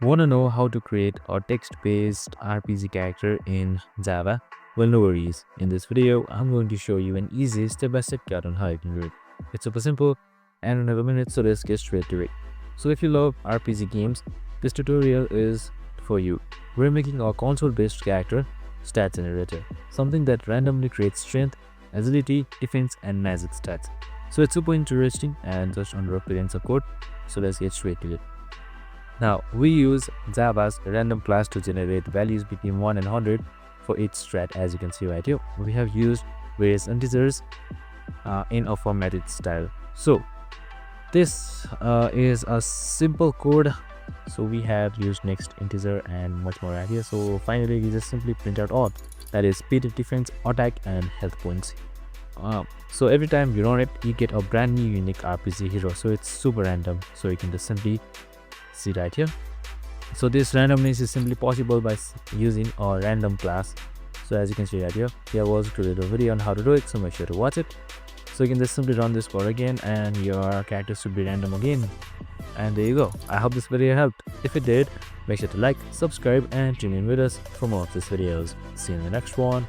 Want to know how to create a text-based RPG character in Java? Well, no worries. In this video, I'm going to show you an easy step-by-step guide on how you can do it. It's super simple and in a minute, so let's get straight to it. So if you love RPG games, this tutorial is for you. We're making a console-based character stats generator, something that randomly creates strength, agility, defense, and magic stats. So it's super interesting and just under a lines of code. So let's get straight to it. Now, we use Java's random class to generate values between 1 and 100 for each strat, as you can see right here. We have used various integers in a formatted style. So, this is a simple code. So, we have used next integer and much more right here. So, finally, we just simply print out all, that is speed, defense, attack, and health points. So every time you run it, you get a brand new unique RPG hero. So it's super random. So you can just simply see right here. So this randomness is simply possible by using a random class. So as you can see right here, we have also created a video on how to do it, so make sure to watch it. So you can just simply run this code again and your character should be random again. And there you go. I hope this video helped. If it did, make sure to like, subscribe, and tune in with us for more of these videos. See you in the next one.